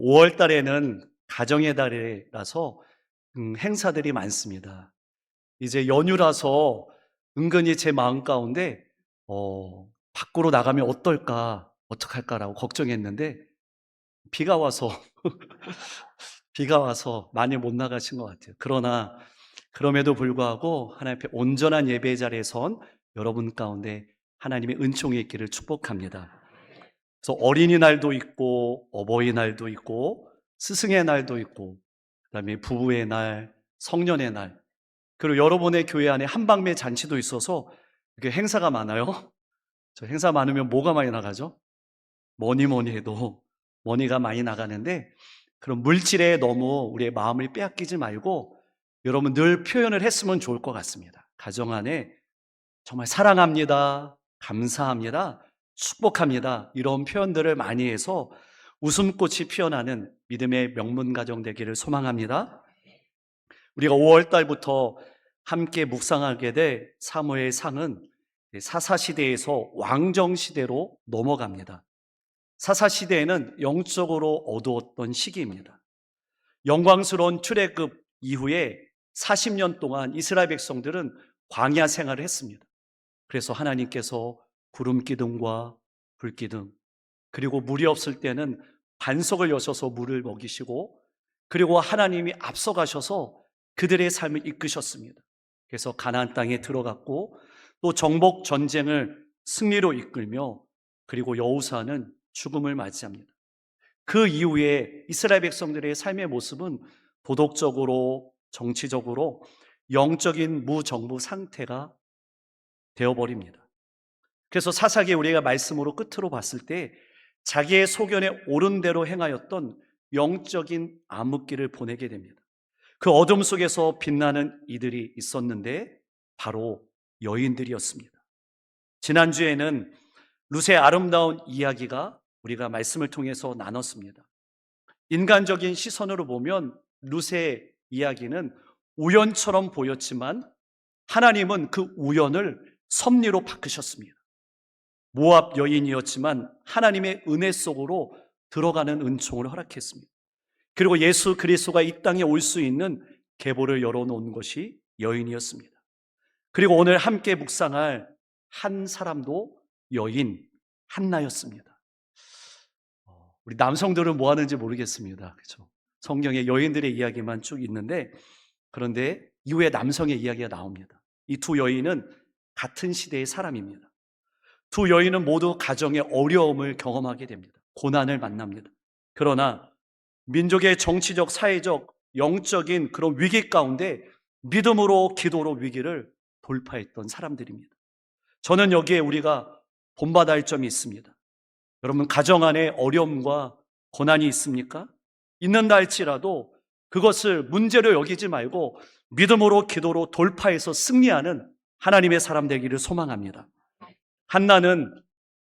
5월 달에는 가정의 달이라서 행사들이 많습니다. 이제 연휴라서 은근히 제 마음 가운데 밖으로 나가면 어떨까, 어떡할까라고 걱정했는데 비가 와서 비가 와서 많이 못 나가신 것 같아요. 그러나 그럼에도 불구하고 하나님 앞에 온전한 예배 자리에 선 여러분 가운데 하나님의 은총이 있기를 축복합니다. 그래서 어린이날도 있고 어버이날도 있고 스승의 날도 있고 그다음에 부부의 날, 성년의 날, 그리고 여러분의 교회 안에 한방매 잔치도 있어서 이렇게 행사가 많아요. 저 행사 많으면 뭐가 많이 나가죠? 뭐니 뭐니 해도 머니가 많이 나가는데, 그런 물질에 너무 우리의 마음을 빼앗기지 말고 여러분 늘 표현을 했으면 좋을 것 같습니다. 가정 안에 정말 사랑합니다, 감사합니다, 축복합니다, 이런 표현들을 많이 해서 웃음꽃이 피어나는 믿음의 명문 가정 되기를 소망합니다. 우리가 5월 달부터 함께 묵상하게 될 사무엘 상은 사사시대에서 왕정시대로 넘어갑니다. 사사시대에는 영적으로 어두웠던 시기입니다. 영광스러운 출애굽 이후에 40년 동안 이스라엘 백성들은 광야 생활을 했습니다. 그래서 하나님께서 구름 기둥과 불 기둥, 그리고 물이 없을 때는 반석을 여셔서 물을 먹이시고, 그리고 하나님이 앞서가셔서 그들의 삶을 이끄셨습니다. 그래서 가나안 땅에 들어갔고 또 정복 전쟁을 승리로 이끌며, 그리고 여호수아는 죽음을 맞이합니다. 그 이후에 이스라엘 백성들의 삶의 모습은 도덕적으로, 정치적으로 영적인 무정부 상태가 되어버립니다. 그래서 사사기에 우리가 말씀으로 끝으로 봤을 때 자기의 소견에 옳은 대로 행하였던 영적인 암흑기를 보내게 됩니다. 그 어둠 속에서 빛나는 이들이 있었는데 바로 여인들이었습니다. 지난주에는 룻의 아름다운 이야기가 우리가 말씀을 통해서 나눴습니다. 인간적인 시선으로 보면 룻의 이야기는 우연처럼 보였지만 하나님은 그 우연을 섭리로 바꾸셨습니다. 모압 여인이었지만 하나님의 은혜 속으로 들어가는 은총을 허락했습니다. 그리고 예수 그리스도가 이 땅에 올 수 있는 계보를 열어놓은 것이 여인이었습니다. 그리고 오늘 함께 묵상할 한 사람도 여인 한나였습니다. 우리 남성들은 뭐 하는지 모르겠습니다. 그렇죠? 성경에 여인들의 이야기만 쭉 있는데, 그런데 이후에 남성의 이야기가 나옵니다. 이 두 여인은 같은 시대의 사람입니다. 두 여인은 모두 가정의 어려움을 경험하게 됩니다. 고난을 만납니다. 그러나 민족의 정치적, 사회적, 영적인 그런 위기 가운데 믿음으로, 기도로 위기를 돌파했던 사람들입니다. 저는 여기에 우리가 본받아야 할 점이 있습니다. 여러분, 가정 안에 어려움과 고난이 있습니까? 있는다 할지라도 그것을 문제로 여기지 말고 믿음으로, 기도로 돌파해서 승리하는 하나님의 사람 되기를 소망합니다. 한나는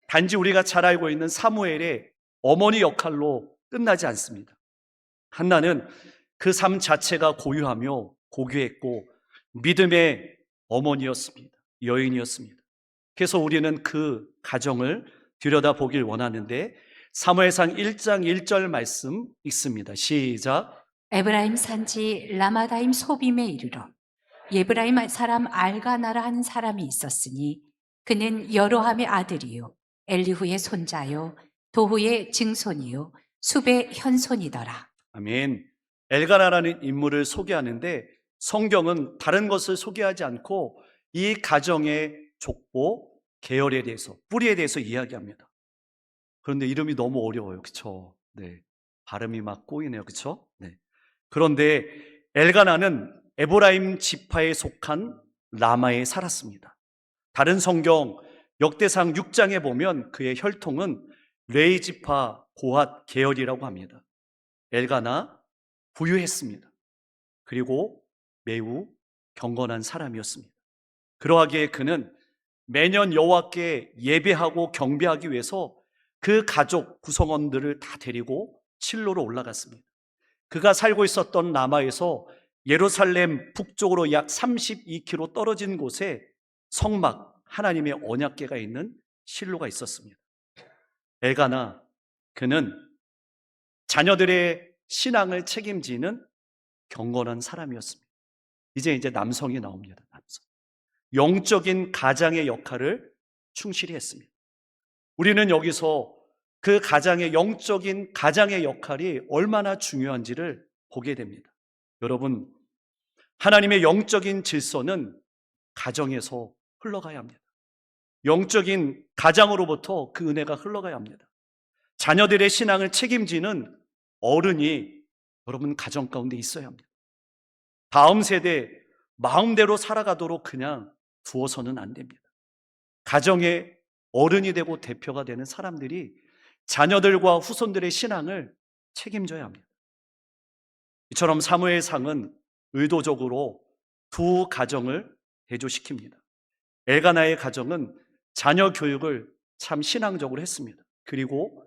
단지 우리가 잘 알고 있는 사무엘의 어머니 역할로 끝나지 않습니다. 한나는 그 삶 자체가 고유하며 고귀했고 믿음의 어머니였습니다. 여인이었습니다. 그래서 우리는 그 가정을 들여다보길 원하는데, 사무엘상 1장 1절 말씀 읽습니다. 시작. 에브라임 산지 라마다임 소빔에 이르러 예브라임 사람 알가나라 하는 사람이 있었으니 그는 여로함의 아들이요 엘리후의 손자요 도후의 증손이요 숲의 현손이더라. 아멘. 엘가나라는 인물을 소개하는데 성경은 다른 것을 소개하지 않고 이 가정의 족보, 계열에 대해서, 뿌리에 대해서 이야기합니다. 그런데 이름이 너무 어려워요. 그렇죠? 네. 발음이 막 꼬이네요. 그렇죠? 네. 그런데 엘가나는 에브라임 지파에 속한 라마에 살았습니다. 다른 성경 역대상 6장에 보면 그의 혈통은 레위 지파 고핫 계열이라고 합니다. 엘가나 부유했습니다. 그리고 매우 경건한 사람이었습니다. 그러하기에 그는 매년 여호와께 예배하고 경배하기 위해서 그 가족 구성원들을 다 데리고 실로로 올라갔습니다. 그가 살고 있었던 라마에서 예루살렘 북쪽으로 약 32km 떨어진 곳에 성막, 하나님의 언약궤가 있는 실로가 있었습니다. 엘가나, 그는 자녀들의 신앙을 책임지는 경건한 사람이었습니다. 이제 남성이 나옵니다. 남성. 영적인 가장의 역할을 충실히 했습니다. 우리는 여기서 그 영적인 가장의 역할이 얼마나 중요한지를 보게 됩니다. 여러분, 하나님의 영적인 질서는 가정에서 흘러가야 합니다. 영적인 가장으로부터 그 은혜가 흘러가야 합니다. 자녀들의 신앙을 책임지는 어른이 여러분 가정 가운데 있어야 합니다. 다음 세대 마음대로 살아가도록 그냥 두어서는 안 됩니다. 가정의 어른이 되고 대표가 되는 사람들이 자녀들과 후손들의 신앙을 책임져야 합니다. 이처럼 사무엘상은 의도적으로 두 가정을 대조시킵니다. 엘가나의 가정은 자녀 교육을 참 신앙적으로 했습니다. 그리고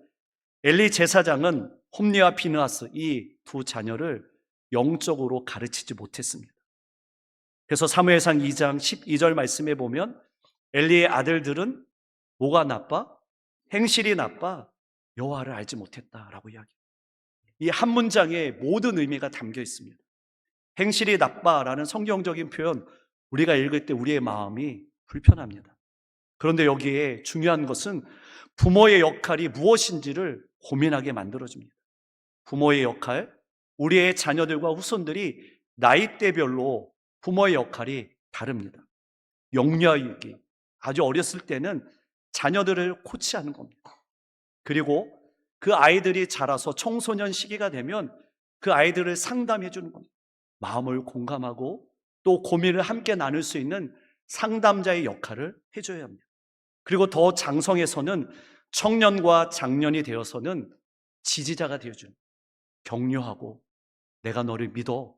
엘리 제사장은 홈리와 비느하스 이 두 자녀를 영적으로 가르치지 못했습니다. 그래서 사무엘상 2장 12절 말씀에 보면 엘리의 아들들은 뭐가 나빠? 행실이 나빠 여호와를 알지 못했다라고 이야기합니다. 이 한 문장에 모든 의미가 담겨 있습니다. 행실이 나빠라는 성경적인 표현, 우리가 읽을 때 우리의 마음이 불편합니다. 그런데 여기에 중요한 것은 부모의 역할이 무엇인지를 고민하게 만들어줍니다. 부모의 역할, 우리의 자녀들과 후손들이 나이대별로 부모의 역할이 다릅니다. 영유아유기, 아주 어렸을 때는 자녀들을 코치하는 겁니다. 그리고 그 아이들이 자라서 청소년 시기가 되면 그 아이들을 상담해 주는 겁니다. 마음을 공감하고 또 고민을 함께 나눌 수 있는 상담자의 역할을 해줘야 합니다. 그리고 더 장성해서는 청년과 장년이 되어서는 지지자가 되어주는, 격려하고 내가 너를 믿어,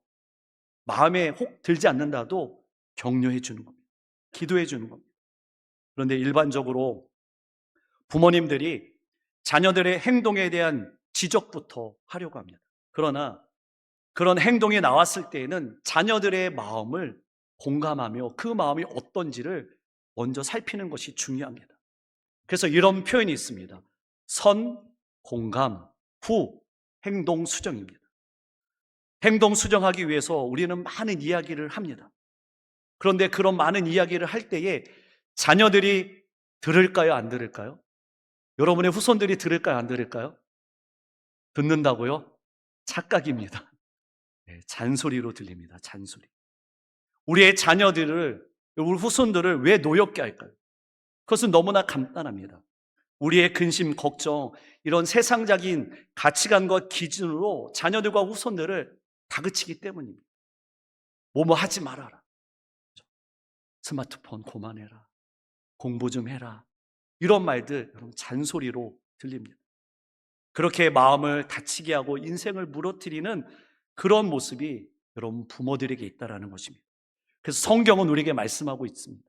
마음에 혹 들지 않는다도 격려해 주는 겁니다. 기도해 주는 겁니다. 그런데 일반적으로 부모님들이 자녀들의 행동에 대한 지적부터 하려고 합니다. 그러나 그런 행동이 나왔을 때에는 자녀들의 마음을 공감하며 그 마음이 어떤지를 먼저 살피는 것이 중요합니다. 그래서 이런 표현이 있습니다. 선, 공감, 후, 행동 수정입니다. 행동 수정하기 위해서 우리는 많은 이야기를 합니다. 그런데 그런 많은 이야기를 할 때에 자녀들이 들을까요? 안 들을까요? 여러분의 후손들이 들을까요? 안 들을까요? 듣는다고요? 착각입니다. 네, 잔소리로 들립니다. 잔소리. 우리의 자녀들을, 우리 후손들을 왜 노엽게 할까요? 그것은 너무나 간단합니다. 우리의 근심, 걱정, 이런 세상적인 가치관과 기준으로 자녀들과 후손들을 다그치기 때문입니다. 뭐뭐 하지 말아라. 스마트폰 그만해라. 공부 좀 해라. 이런 말들 여러분 잔소리로 들립니다. 그렇게 마음을 다치게 하고 인생을 무너뜨리는 그런 모습이 여러분 부모들에게 있다라는 것입니다. 그래서 성경은 우리에게 말씀하고 있습니다.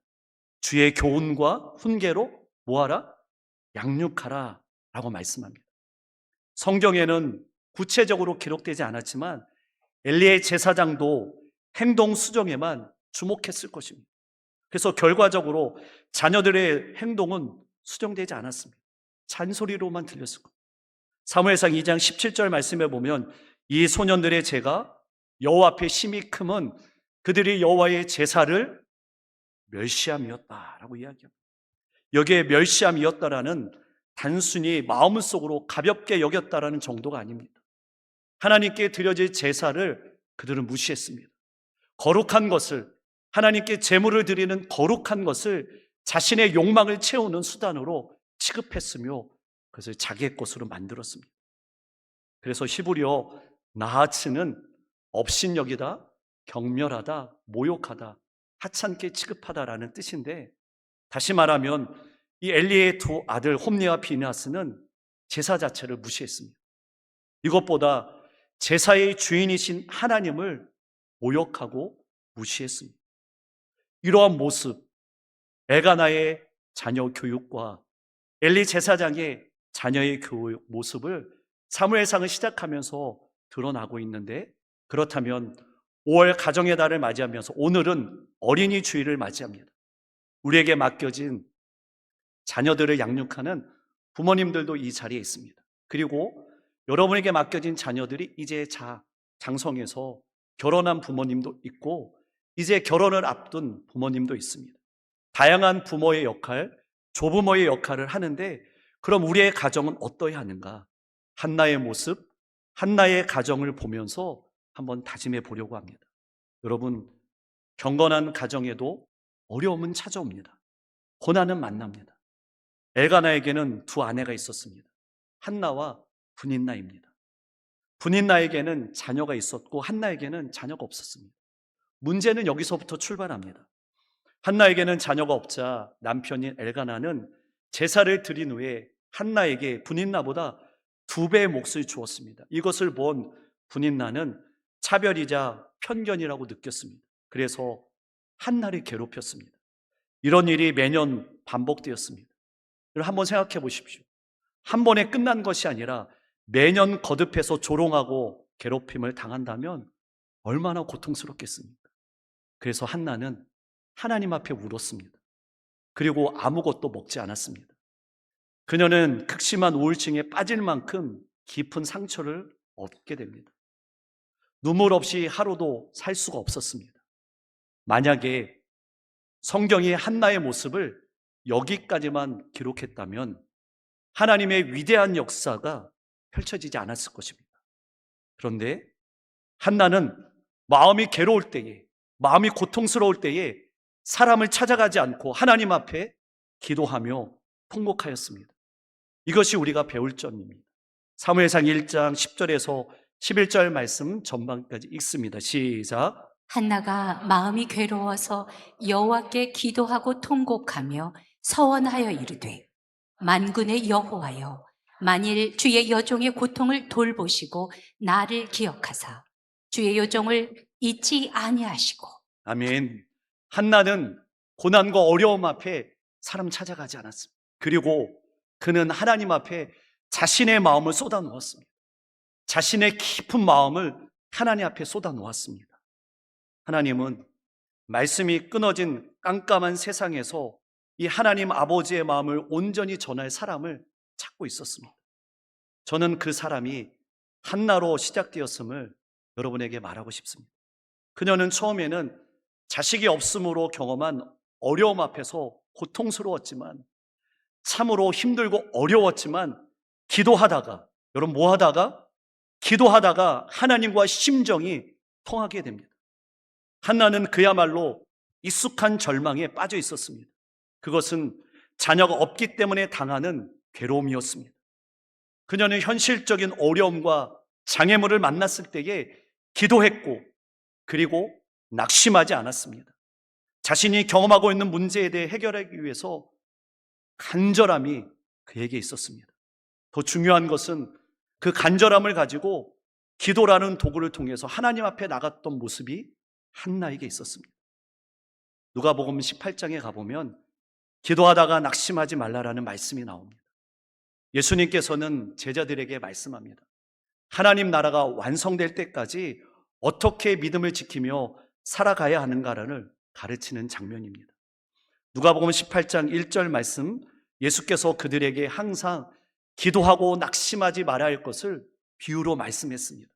주의 교훈과 훈계로 뭐하라? 양육하라 라고 말씀합니다. 성경에는 구체적으로 기록되지 않았지만 엘리의 제사장도 행동 수정에만 주목했을 것입니다. 그래서 결과적으로 자녀들의 행동은 수정되지 않았습니다. 잔소리로만 들렸을 겁니다. 사무엘상 2장 17절 말씀에 보면 이 소년들의 죄가 여호와 앞에 심히 크면 그들이 여호와의 제사를 멸시함이었다라고 이야기합니다. 여기에 멸시함이었다라는 단순히 마음속으로 가볍게 여겼다라는 정도가 아닙니다. 하나님께 드려질 제사를 그들은 무시했습니다. 거룩한 것을, 하나님께 제물을 드리는 거룩한 것을 자신의 욕망을 채우는 수단으로 취급했으며 그것을 자기의 것으로 만들었습니다. 그래서 히브리어 나하츠는 업신여기다, 경멸하다, 모욕하다, 하찮게 취급하다라는 뜻인데, 다시 말하면 이 엘리의 두 아들 홈리와 비느하스는 제사 자체를 무시했습니다. 이것보다 제사의 주인이신 하나님을 모욕하고 무시했습니다. 이러한 모습, 엘가나의 자녀 교육과 엘리 제사장의 자녀의 교육 모습을 사무엘상을 시작하면서 드러나고 있는데, 그렇다면 5월 가정의 달을 맞이하면서 오늘은 어린이 주일을 맞이합니다. 우리에게 맡겨진 자녀들을 양육하는 부모님들도 이 자리에 있습니다. 그리고 여러분에게 맡겨진 자녀들이 이제 장성해서 결혼한 부모님도 있고 이제 결혼을 앞둔 부모님도 있습니다. 다양한 부모의 역할, 조부모의 역할을 하는데 그럼 우리의 가정은 어떠해야 하는가? 한나의 모습, 한나의 가정을 보면서 한번 다짐해 보려고 합니다. 여러분, 경건한 가정에도 어려움은 찾아옵니다. 고난은 만납니다. 엘가나에게는 두 아내가 있었습니다. 한나와 분인나입니다. 분인나에게는 자녀가 있었고 한나에게는 자녀가 없었습니다. 문제는 여기서부터 출발합니다. 한나에게는 자녀가 없자 남편인 엘가나는 제사를 드린 후에 한나에게 분인나보다 2배의 몫을 주었습니다. 이것을 본 분인나는 차별이자 편견이라고 느꼈습니다. 그래서 한나를 괴롭혔습니다. 이런 일이 매년 반복되었습니다. 여러분 한번 생각해 보십시오. 한 번에 끝난 것이 아니라 매년 거듭해서 조롱하고 괴롭힘을 당한다면 얼마나 고통스럽겠습니까? 그래서 한나는 하나님 앞에 울었습니다. 그리고 아무것도 먹지 않았습니다. 그녀는 극심한 우울증에 빠질 만큼 깊은 상처를 얻게 됩니다. 눈물 없이 하루도 살 수가 없었습니다. 만약에 성경이 한나의 모습을 여기까지만 기록했다면 하나님의 위대한 역사가 펼쳐지지 않았을 것입니다. 그런데 한나는 마음이 괴로울 때에, 마음이 고통스러울 때에 사람을 찾아가지 않고 하나님 앞에 기도하며 통곡하였습니다. 이것이 우리가 배울 점입니다. 사무엘상 1장 10절에서 11절 말씀 전반까지 읽습니다. 시작. 한나가 마음이 괴로워서 여호와께 기도하고 통곡하며 서원하여 이르되 만군의 여호와여 만일 주의 여종의 고통을 돌보시고 나를 기억하사 주의 여종을 잊지 아니하시고. 아멘. 한나는 고난과 어려움 앞에 사람 찾아가지 않았습니다. 그리고 그는 하나님 앞에 자신의 마음을 쏟아 놓았습니다. 자신의 깊은 마음을 하나님 앞에 쏟아 놓았습니다. 하나님은 말씀이 끊어진 깜깜한 세상에서 이 하나님 아버지의 마음을 온전히 전할 사람을 찾고 있었습니다. 저는 그 사람이 한나로 시작되었음을 여러분에게 말하고 싶습니다. 그녀는 처음에는 자식이 없음으로 경험한 어려움 앞에서 고통스러웠지만 참으로 힘들고 어려웠지만 기도하다가, 여러분 뭐 하다가? 기도하다가 하나님과 심정이 통하게 됩니다. 한나는 그야말로 익숙한 절망에 빠져 있었습니다. 그것은 자녀가 없기 때문에 당하는 괴로움이었습니다. 그녀는 현실적인 어려움과 장애물을 만났을 때에 기도했고 그리고 낙심하지 않았습니다. 자신이 경험하고 있는 문제에 대해 해결하기 위해서 간절함이 그에게 있었습니다. 더 중요한 것은 그 간절함을 가지고 기도라는 도구를 통해서 하나님 앞에 나갔던 모습이 한나에게 있었습니다. 누가복음 18장에 가보면 기도하다가 낙심하지 말라라는 말씀이 나옵니다. 예수님께서는 제자들에게 말씀합니다. 하나님 나라가 완성될 때까지 어떻게 믿음을 지키며 살아가야 하는가를 가르치는 장면입니다. 누가복음 18장 1절 말씀, 예수께서 그들에게 항상 기도하고 낙심하지 말아야 할 것을 비유로 말씀했습니다.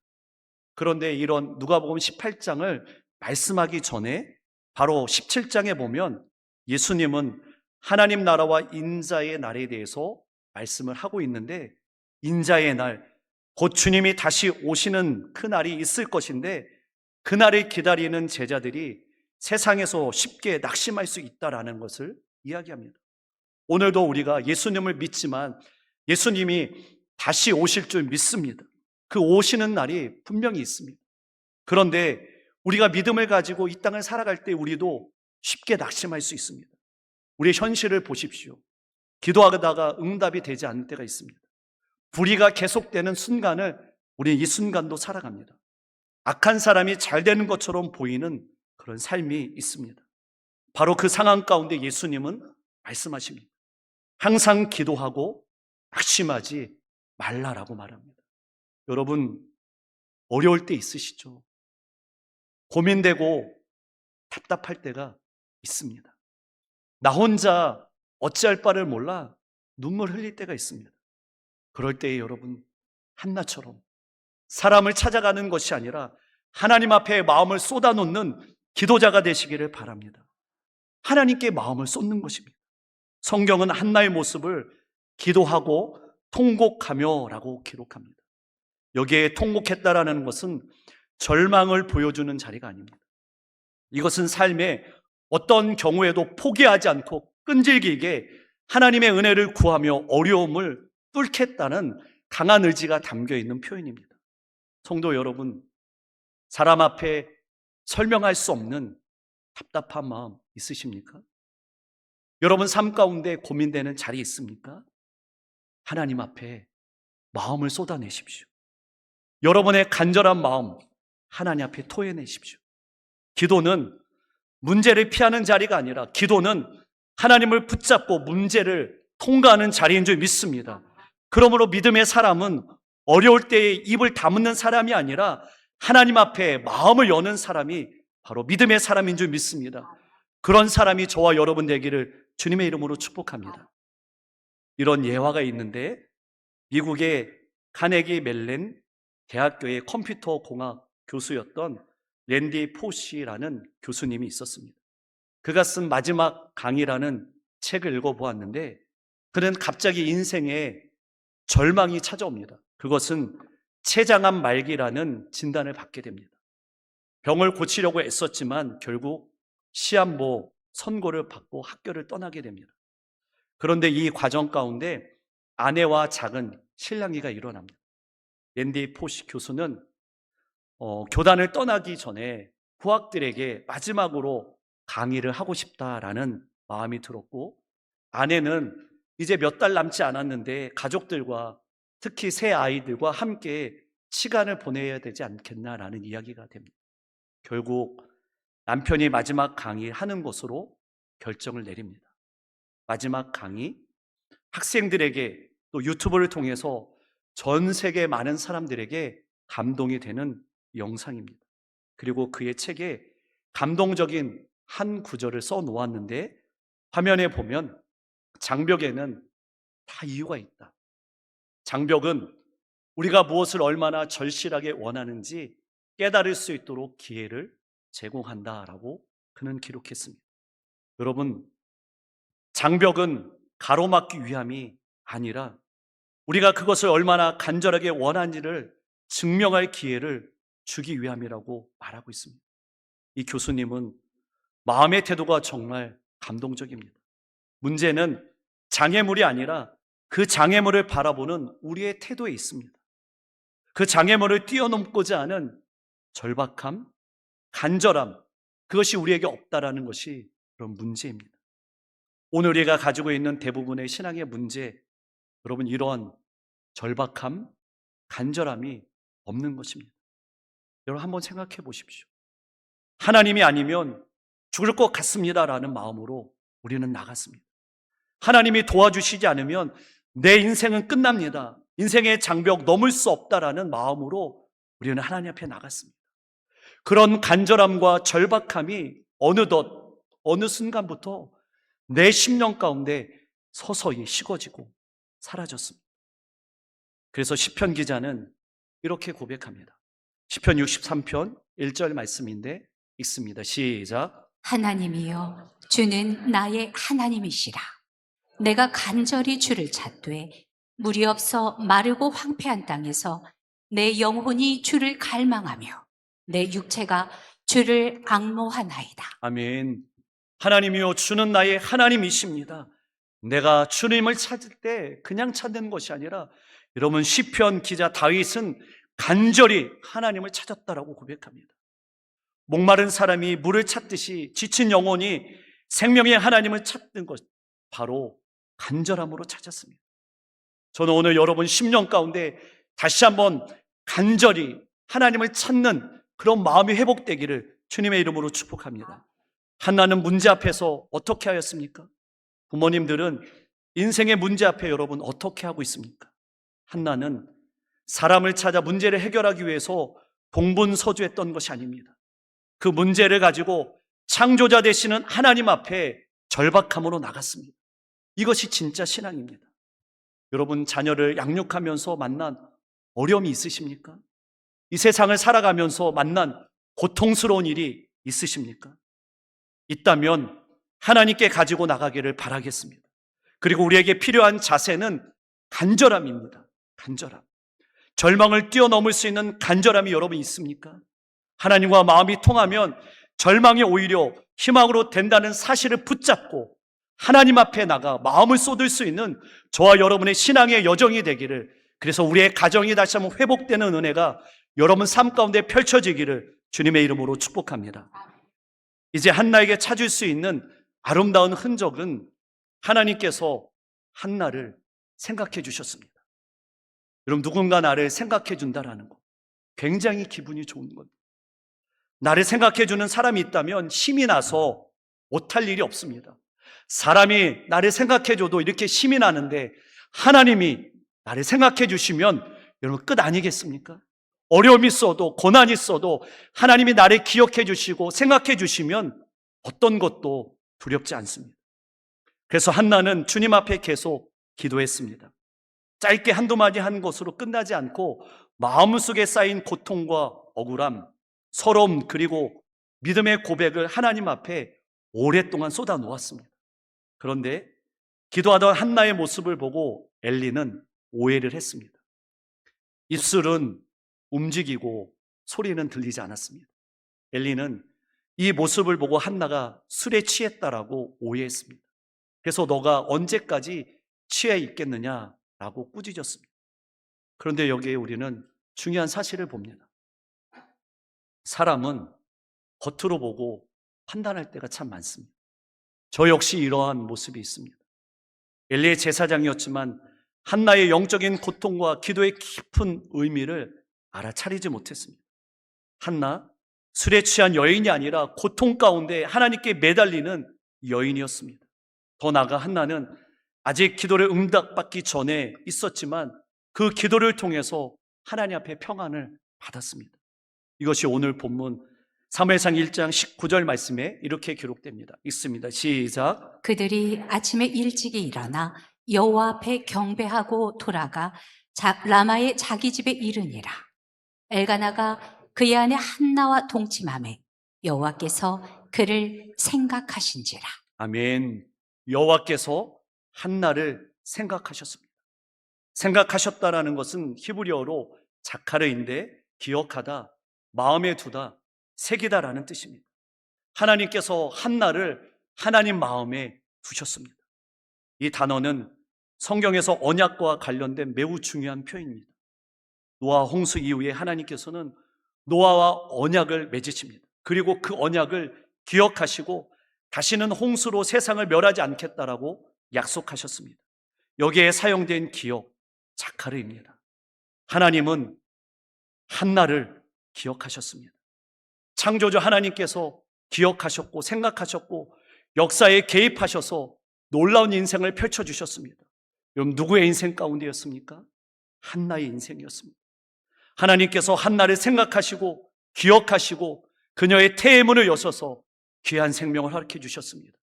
그런데 이런 누가복음 18장을 말씀하기 전에 바로 17장에 보면 예수님은 하나님 나라와 인자의 날에 대해서 말씀을 하고 있는데, 인자의 날, 곧 주님이 다시 오시는 그 날이 있을 것인데 그날을 기다리는 제자들이 세상에서 쉽게 낙심할 수 있다라는 것을 이야기합니다. 오늘도 우리가 예수님을 믿지만 예수님이 다시 오실 줄 믿습니다. 그 오시는 날이 분명히 있습니다. 그런데 우리가 믿음을 가지고 이 땅을 살아갈 때 우리도 쉽게 낙심할 수 있습니다. 우리의 현실을 보십시오. 기도하다가 응답이 되지 않을 때가 있습니다. 불의가 계속되는 순간을 우리는 이 순간도 살아갑니다. 악한 사람이 잘 되는 것처럼 보이는 그런 삶이 있습니다. 바로 그 상황 가운데 예수님은 말씀하십니다. 항상 기도하고 낙심하지 말라라고 말합니다. 여러분, 어려울 때 있으시죠? 고민되고 답답할 때가 있습니다. 나 혼자 어찌할 바를 몰라 눈물 흘릴 때가 있습니다. 그럴 때에 여러분, 한나처럼 사람을 찾아가는 것이 아니라 하나님 앞에 마음을 쏟아놓는 기도자가 되시기를 바랍니다. 하나님께 마음을 쏟는 것입니다. 성경은 한나의 모습을 기도하고 통곡하며 라고 기록합니다. 여기에 통곡했다라는 것은 절망을 보여주는 자리가 아닙니다. 이것은 삶의 어떤 경우에도 포기하지 않고 끈질기게 하나님의 은혜를 구하며 어려움을 뚫겠다는 강한 의지가 담겨 있는 표현입니다. 성도 여러분, 사람 앞에 설명할 수 없는 답답한 마음 있으십니까? 여러분 삶 가운데 고민되는 자리 있습니까? 하나님 앞에 마음을 쏟아내십시오. 여러분의 간절한 마음 하나님 앞에 토해내십시오. 기도는 문제를 피하는 자리가 아니라 기도는 하나님을 붙잡고 문제를 통과하는 자리인 줄 믿습니다. 그러므로 믿음의 사람은 어려울 때에 입을 다무는 사람이 아니라 하나님 앞에 마음을 여는 사람이 바로 믿음의 사람인 줄 믿습니다. 그런 사람이 저와 여러분 되기를 주님의 이름으로 축복합니다. 이런 예화가 있는데 미국의 카네기 멜렌 대학교의 컴퓨터 공학 교수였던 랜디 포시라는 교수님이 있었습니다. 그가 쓴 마지막 강의라는 책을 읽어보았는데 그는 갑자기 인생에 절망이 찾아옵니다. 그것은 췌장암 말기라는 진단을 받게 됩니다. 병을 고치려고 애썼지만 결국 시한부 선고를 받고 학교를 떠나게 됩니다. 그런데 이 과정 가운데 아내와 작은 실랑이가 일어납니다. 랜디 포시 교수는 교단을 떠나기 전에 후학들에게 마지막으로 강의를 하고 싶다라는 마음이 들었고, 아내는 이제 몇 달 남지 않았는데 가족들과 특히 새 아이들과 함께 시간을 보내야 되지 않겠나라는 이야기가 됩니다. 결국 남편이 마지막 강의하는 것으로 결정을 내립니다. 마지막 강의, 학생들에게 또 유튜브를 통해서 전 세계 많은 사람들에게 감동이 되는 영상입니다. 그리고 그의 책에 감동적인 한 구절을 써 놓았는데 화면에 보면 장벽에는 다 이유가 있다. 장벽은 우리가 무엇을 얼마나 절실하게 원하는지 깨달을 수 있도록 기회를 제공한다라고 그는 기록했습니다. 여러분, 장벽은 가로막기 위함이 아니라 우리가 그것을 얼마나 간절하게 원하는지를 증명할 기회를 주기 위함이라고 말하고 있습니다. 이 교수님은 마음의 태도가 정말 감동적입니다. 문제는 장애물이 아니라 그 장애물을 바라보는 우리의 태도에 있습니다. 그 장애물을 뛰어넘고자 하는 절박함, 간절함, 그것이 우리에게 없다라는 것이 그런 문제입니다. 오늘 우리가 가지고 있는 대부분의 신앙의 문제, 여러분 이러한 절박함, 간절함이 없는 것입니다. 여러분 한번 생각해 보십시오. 하나님이 아니면 죽을 것 같습니다라는 마음으로 우리는 나갔습니다. 하나님이 도와주시지 않으면 내 인생은 끝납니다. 인생의 장벽 넘을 수 없다라는 마음으로 우리는 하나님 앞에 나갔습니다. 그런 간절함과 절박함이 어느덧 어느 순간부터 내 심령 가운데 서서히 식어지고 사라졌습니다. 그래서 시편 기자는 이렇게 고백합니다. 시편 63편 1절 말씀인데 읽습니다. 시작. 하나님이여, 주는 나의 하나님이시라. 내가 간절히 주를 찾되 물이 없어 마르고 황폐한 땅에서 내 영혼이 주를 갈망하며 내 육체가 주를 앙모하나이다. 아멘. 하나님이여, 주는 나의 하나님이십니다. 내가 주님을 찾을 때 그냥 찾는 것이 아니라, 여러분 시편 기자 다윗은 간절히 하나님을 찾았다라고 고백합니다. 목마른 사람이 물을 찾듯이 지친 영혼이 생명의 하나님을 찾는 것, 바로 간절함으로 찾았습니다. 저는 오늘 여러분 심령 가운데 다시 한번 간절히 하나님을 찾는 그런 마음이 회복되기를 주님의 이름으로 축복합니다. 한나는 문제 앞에서 어떻게 하였습니까? 부모님들은 인생의 문제 앞에 여러분 어떻게 하고 있습니까? 한나는 사람을 찾아 문제를 해결하기 위해서 동분서주했던 것이 아닙니다. 그 문제를 가지고 창조자 되시는 하나님 앞에 절박함으로 나갔습니다. 이것이 진짜 신앙입니다. 여러분 자녀를 양육하면서 만난 어려움이 있으십니까? 이 세상을 살아가면서 만난 고통스러운 일이 있으십니까? 있다면 하나님께 가지고 나가기를 바라겠습니다. 그리고 우리에게 필요한 자세는 간절함입니다. 간절함. 절망을 뛰어넘을 수 있는 간절함이 여러분 있습니까? 하나님과 마음이 통하면 절망이 오히려 희망으로 된다는 사실을 붙잡고 하나님 앞에 나가 마음을 쏟을 수 있는 저와 여러분의 신앙의 여정이 되기를, 그래서 우리의 가정이 다시 한번 회복되는 은혜가 여러분 삶 가운데 펼쳐지기를 주님의 이름으로 축복합니다. 이제 한나에게 찾을 수 있는 아름다운 흔적은 하나님께서 한나를 생각해 주셨습니다. 여러분, 누군가 나를 생각해 준다라는 거 굉장히 기분이 좋은 겁니다. 나를 생각해 주는 사람이 있다면 힘이 나서 못할 일이 없습니다. 사람이 나를 생각해 줘도 이렇게 힘이 나는데 하나님이 나를 생각해 주시면 여러분 끝 아니겠습니까? 어려움이 있어도 고난이 있어도 하나님이 나를 기억해 주시고 생각해 주시면 어떤 것도 두렵지 않습니다. 그래서 한나는 주님 앞에 계속 기도했습니다. 짧게 한두 마디 한 것으로 끝나지 않고 마음속에 쌓인 고통과 억울함, 서러움, 그리고 믿음의 고백을 하나님 앞에 오랫동안 쏟아 놓았습니다. 그런데 기도하던 한나의 모습을 보고 엘리는 오해를 했습니다. 입술은 움직이고 소리는 들리지 않았습니다. 엘리는 이 모습을 보고 한나가 술에 취했다라고 오해했습니다. 그래서 너가 언제까지 취해 있겠느냐라고 꾸짖었습니다. 그런데 여기에 우리는 중요한 사실을 봅니다. 사람은 겉으로 보고 판단할 때가 참 많습니다. 저 역시 이러한 모습이 있습니다. 엘리의 제사장이었지만 한나의 영적인 고통과 기도의 깊은 의미를 알아차리지 못했습니다. 한나, 술에 취한 여인이 아니라 고통 가운데 하나님께 매달리는 여인이었습니다. 더 나아가 한나는 아직 기도를 응답받기 전에 있었지만 그 기도를 통해서 하나님 앞에 평안을 받았습니다. 이것이 오늘 본문 사무엘상 1장 19절 말씀에 이렇게 기록됩니다. 읽습니다. 시작. 그들이 아침에 일찍이 일어나 여호와 앞에 경배하고 돌아가 라마의 자기 집에 이르니라. 엘가나가 그의 아내 한나와 동침하매 여호와께서 그를 생각하신지라. 아멘. 여호와께서 한나를 생각하셨습니다. 생각하셨다라는 것은 히브리어로 자카르인데 기억하다, 마음에 두다, 새기다라는 뜻입니다. 하나님께서 한나를 하나님 마음에 두셨습니다. 이 단어는 성경에서 언약과 관련된 매우 중요한 표현입니다. 노아 홍수 이후에 하나님께서는 노아와 언약을 맺으십니다. 그리고 그 언약을 기억하시고 다시는 홍수로 세상을 멸하지 않겠다라고 약속하셨습니다. 여기에 사용된 기억, 자카르입니다. 하나님은 한나를 기억하셨습니다. 창조주 하나님께서 기억하셨고 생각하셨고 역사에 개입하셔서 놀라운 인생을 펼쳐주셨습니다. 여러분, 누구의 인생 가운데였습니까? 한나의 인생이었습니다. 하나님께서 한나를 생각하시고 기억하시고 그녀의 태의 문을 여셔서 귀한 생명을 허락해 주셨습니다.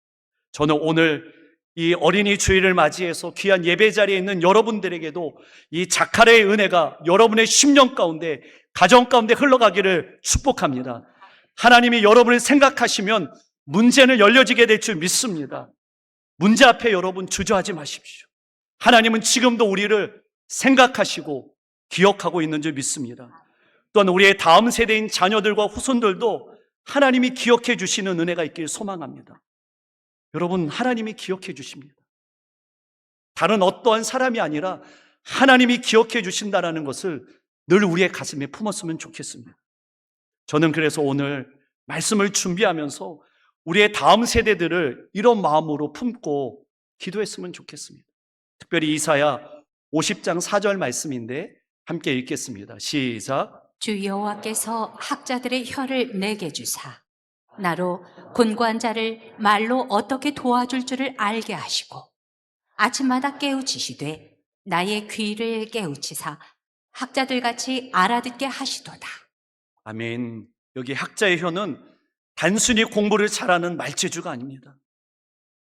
저는 오늘 이 어린이 주일을 맞이해서 귀한 예배 자리에 있는 여러분들에게도 이 자카르의 은혜가 여러분의 심령 가운데, 가정 가운데 흘러가기를 축복합니다. 하나님이 여러분을 생각하시면 문제는 열려지게 될 줄 믿습니다. 문제 앞에 여러분 주저하지 마십시오. 하나님은 지금도 우리를 생각하시고 기억하고 있는 줄 믿습니다. 또한 우리의 다음 세대인 자녀들과 후손들도 하나님이 기억해 주시는 은혜가 있길 소망합니다. 여러분, 하나님이 기억해 주십니다. 다른 어떠한 사람이 아니라 하나님이 기억해 주신다는 것을 늘 우리의 가슴에 품었으면 좋겠습니다. 저는 그래서 오늘 말씀을 준비하면서 우리의 다음 세대들을 이런 마음으로 품고 기도했으면 좋겠습니다. 특별히 이사야 50장 4절 말씀인데 함께 읽겠습니다. 시작. 주 여호와께서 학자들의 혀를 내게 주사 나로 곤고한 자를 말로 어떻게 도와줄 줄을 알게 하시고 아침마다 깨우치시되 나의 귀를 깨우치사 학자들같이 알아듣게 하시도다. 아멘. 여기 학자의 혀는 단순히 공부를 잘하는 말재주가 아닙니다.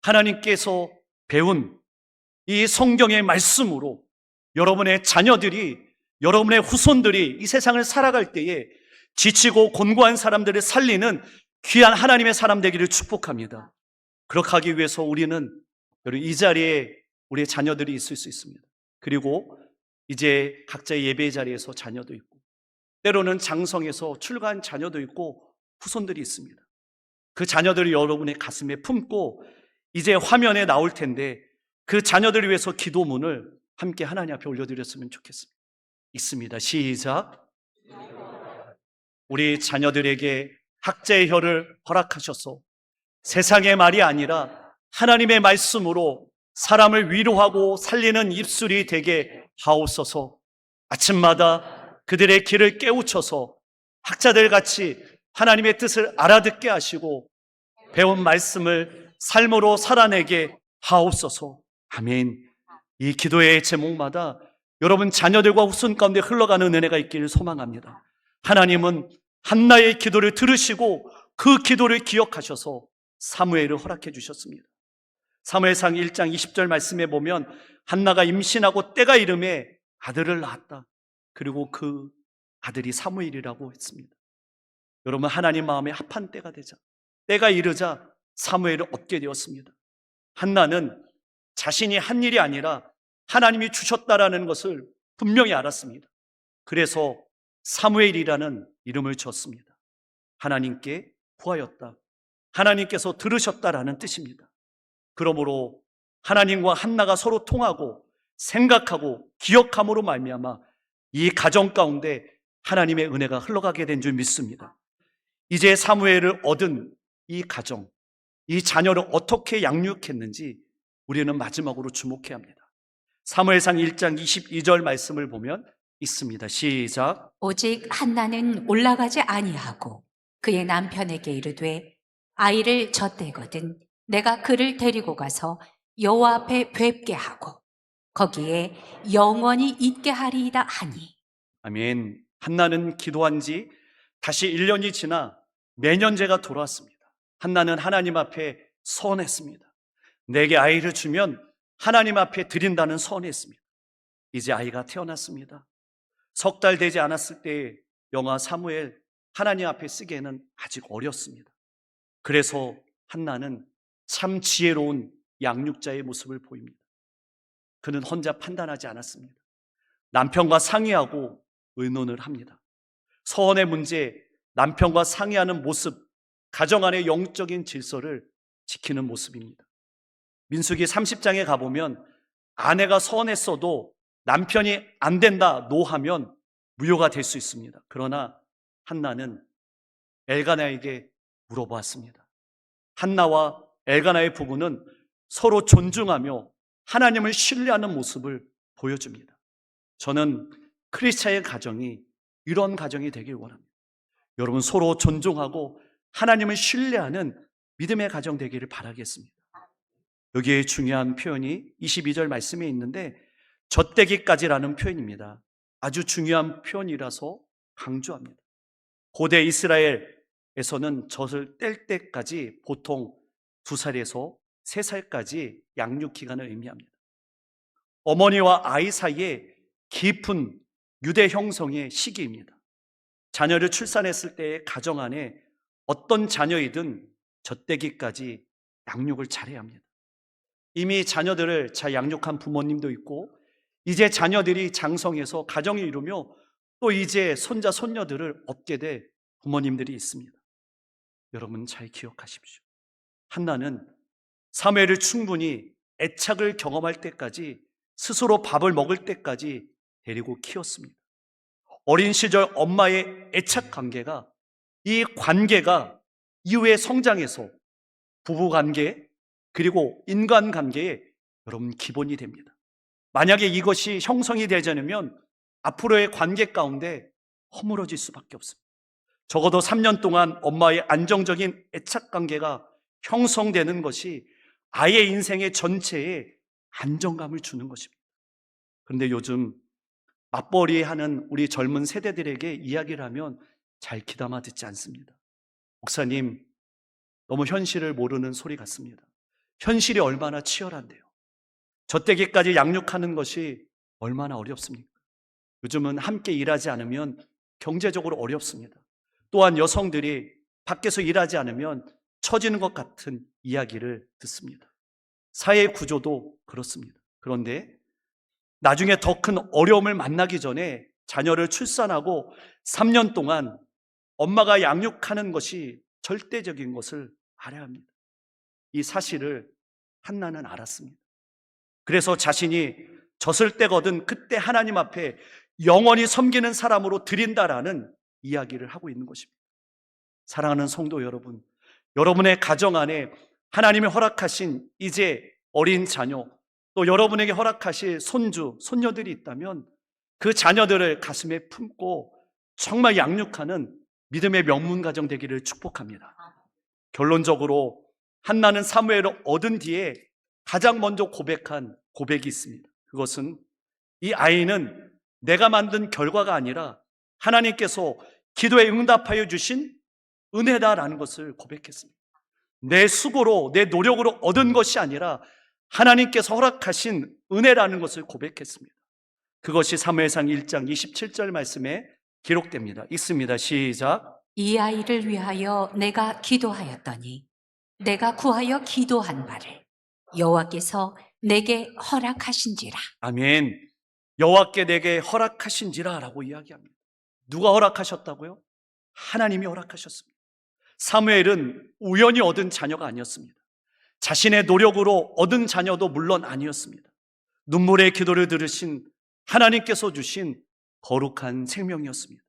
하나님께서 배운 이 성경의 말씀으로 여러분의 자녀들이 여러분의 후손들이 이 세상을 살아갈 때에 지치고 곤고한 사람들을 살리는 귀한 하나님의 사람 되기를 축복합니다. 그렇게 하기 위해서 우리는 여러분 이 자리에 우리의 자녀들이 있을 수 있습니다. 그리고 이제 각자의 예배의 자리에서 자녀도 있고, 때로는 장성에서 출가한 자녀도 있고 후손들이 있습니다. 그 자녀들을 여러분의 가슴에 품고 이제 화면에 나올 텐데 그 자녀들을 위해서 기도문을 함께 하나님 앞에 올려드렸으면 좋겠습니다. 있습니다. 시작. 우리 자녀들에게 학자의 혀를 허락하셔서 세상의 말이 아니라 하나님의 말씀으로 사람을 위로하고 살리는 입술이 되게 하옵소서. 아침마다 그들의 귀를 깨우쳐서 학자들 같이 하나님의 뜻을 알아듣게 하시고 배운 말씀을 삶으로 살아내게 하옵소서. 아멘. 이 기도의 제목마다 여러분 자녀들과 후손 가운데 흘러가는 은혜가 있기를 소망합니다. 하나님은 한나의 기도를 들으시고 그 기도를 기억하셔서 사무엘을 허락해 주셨습니다. 사무엘상 1장 20절 말씀에 보면 한나가 임신하고 때가 이름에 아들을 낳았다. 그리고 그 아들이 사무엘이라고 했습니다. 여러분 하나님 마음에 합한 때가 되자 때가 이르자 사무엘을 얻게 되었습니다. 한나는 자신이 한 일이 아니라 하나님이 주셨다라는 것을 분명히 알았습니다. 그래서 사무엘이라는 이름을 지었습니다. 하나님께 구하였다. 하나님께서 들으셨다라는 뜻입니다. 그러므로 하나님과 한나가 서로 통하고 생각하고 기억함으로 말미암아 이 가정 가운데 하나님의 은혜가 흘러가게 된 줄 믿습니다. 이제 사무엘을 얻은 이 가정, 이 자녀를 어떻게 양육했는지 우리는 마지막으로 주목해야 합니다. 사무엘상 1장 22절 말씀을 보면 있습니다. 시작. 오직 한나는 올라가지 아니하고 그의 남편에게 이르되 아이를 젖대거든 내가 그를 데리고 가서 여호와 앞에 뵙게 하고 거기에 영원히 있게 하리이다 하니. 아멘. 한나는 기도한 지 다시 1년이 지나 내년제가 돌아왔습니다. 한나는 하나님 앞에 서원했습니다. 내게 아이를 주면 하나님 앞에 드린다는 서원했습니다. 이제 아이가 태어났습니다. 석 달 되지 않았을 때 영화 사무엘 하나님 앞에 쓰기에는 아직 어렸습니다. 그래서 한나는 참 지혜로운 양육자의 모습을 보입니다. 그는 혼자 판단하지 않았습니다. 남편과 상의하고 의논을 합니다. 서원의 문제, 남편과 상의하는 모습, 가정 안의 영적인 질서를 지키는 모습입니다. 민수기 30장에 가보면 아내가 서원했어도 남편이 안 된다, 노하면 무효가 될 수 있습니다. 그러나 한나는 엘가나에게 물어보았습니다. 한나와 엘가나의 부부는 서로 존중하며 하나님을 신뢰하는 모습을 보여줍니다. 저는 크리스찬의 가정이 이런 가정이 되길 원합니다. 여러분 서로 존중하고 하나님을 신뢰하는 믿음의 가정 되기를 바라겠습니다. 여기에 중요한 표현이 22절 말씀에 있는데 젖대기까지라는 표현입니다. 아주 중요한 표현이라서 강조합니다. 고대 이스라엘에서는 젖을 뗄 때까지 보통 2살에서 3살까지 양육 기간을 의미합니다. 어머니와 아이 사이에 깊은 유대 형성의 시기입니다. 자녀를 출산했을 때의 가정 안에 어떤 자녀이든 젖대기까지 양육을 잘해야 합니다. 이미 자녀들을 잘 양육한 부모님도 있고 이제 자녀들이 장성해서 가정을 이루며 또 이제 손자 손녀들을 얻게 될 부모님들이 있습니다. 여러분 잘 기억하십시오. 한나는 사무엘을 충분히 애착을 경험할 때까지 스스로 밥을 먹을 때까지 데리고 키웠습니다. 어린 시절 엄마의 애착 관계가 이 관계가 이후에 성장해서 부부관계 그리고 인간관계에 여러분 기본이 됩니다. 만약에 이것이 형성이 되지 않으면 앞으로의 관계 가운데 허물어질 수밖에 없습니다. 적어도 3년 동안 엄마의 안정적인 애착관계가 형성되는 것이 아이의 인생의 전체에 안정감을 주는 것입니다. 그런데 요즘 맞벌이하는 우리 젊은 세대들에게 이야기를 하면 잘 귀담아 듣지 않습니다. 목사님, 너무 현실을 모르는 소리 같습니다. 현실이 얼마나 치열한데요. 젖대기까지 양육하는 것이 얼마나 어렵습니까? 요즘은 함께 일하지 않으면 경제적으로 어렵습니다. 또한 여성들이 밖에서 일하지 않으면 처지는 것 같은 이야기를 듣습니다. 사회 구조도 그렇습니다. 그런데 나중에 더 큰 어려움을 만나기 전에 자녀를 출산하고 3년 동안 엄마가 양육하는 것이 절대적인 것을 알아야 합니다. 이 사실을 한나는 알았습니다. 그래서 자신이 젖을 때거든 그때 하나님 앞에 영원히 섬기는 사람으로 드린다라는 이야기를 하고 있는 것입니다. 사랑하는 성도 여러분, 여러분의 가정 안에 하나님이 허락하신 이제 어린 자녀, 또 여러분에게 허락하실 손주, 손녀들이 있다면 그 자녀들을 가슴에 품고 정말 양육하는 믿음의 명문 가정 되기를 축복합니다. 결론적으로 한나는 사무엘을 얻은 뒤에 가장 먼저 고백한 고백이 있습니다. 그것은 이 아이는 내가 만든 결과가 아니라 하나님께서 기도에 응답하여 주신 은혜다라는 것을 고백했습니다. 내 수고로, 내 노력으로 얻은 것이 아니라 하나님께서 허락하신 은혜라는 것을 고백했습니다. 그것이 사무엘상 1장 27절 말씀에 기록됩니다. 읽습니다. 시작. 이 아이를 위하여 내가 기도하였더니 내가 구하여 기도한 바를 여호와께서 내게 허락하신지라. 아멘. 여호와께 내게 허락하신지라 라고 이야기합니다. 누가 허락하셨다고요? 하나님이 허락하셨습니다. 사무엘은 우연히 얻은 자녀가 아니었습니다. 자신의 노력으로 얻은 자녀도 물론 아니었습니다. 눈물의 기도를 들으신 하나님께서 주신 거룩한 생명이었습니다.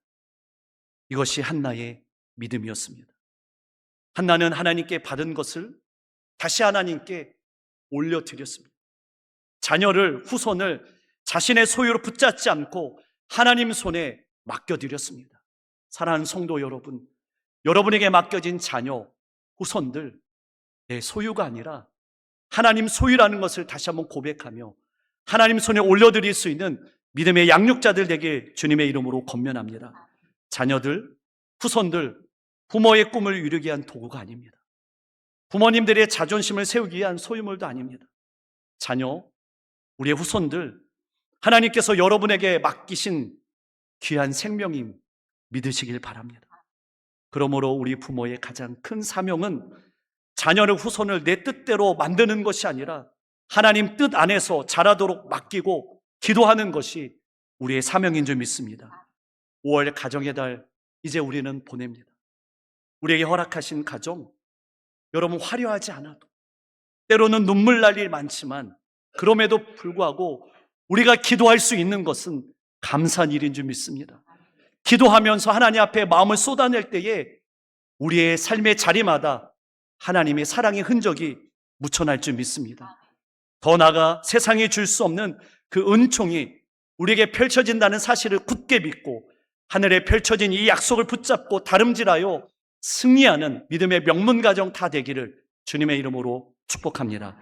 이것이 한나의 믿음이었습니다. 한나는 하나님께 받은 것을 다시 하나님께 올려드렸습니다. 자녀를, 후손을 자신의 소유로 붙잡지 않고 하나님 손에 맡겨드렸습니다. 사랑하는 성도 여러분, 여러분에게 맡겨진 자녀, 후손들, 내 소유가 아니라 하나님 소유라는 것을 다시 한번 고백하며 하나님 손에 올려드릴 수 있는 믿음의 양육자들 되길 주님의 이름으로 권면합니다. 자녀들, 후손들, 부모의 꿈을 이루기 위한 도구가 아닙니다. 부모님들의 자존심을 세우기 위한 소유물도 아닙니다. 자녀, 우리의 후손들, 하나님께서 여러분에게 맡기신 귀한 생명임 믿으시길 바랍니다. 그러므로 우리 부모의 가장 큰 사명은 자녀를, 후손을 내 뜻대로 만드는 것이 아니라 하나님 뜻 안에서 자라도록 맡기고 기도하는 것이 우리의 사명인 줄 믿습니다. 5월 가정의 달 이제 우리는 보냅니다. 우리에게 허락하신 가정, 여러분 화려하지 않아도 때로는 눈물 날 일 많지만 그럼에도 불구하고 우리가 기도할 수 있는 것은 감사한 일인 줄 믿습니다. 기도하면서 하나님 앞에 마음을 쏟아낼 때에 우리의 삶의 자리마다 하나님의 사랑의 흔적이 묻혀날 줄 믿습니다. 더 나아가 세상이 줄 수 없는 그 은총이 우리에게 펼쳐진다는 사실을 굳게 믿고 하늘에 펼쳐진 이 약속을 붙잡고 다름질하여 승리하는 믿음의 명문 가정 다 되기를 주님의 이름으로 축복합니다.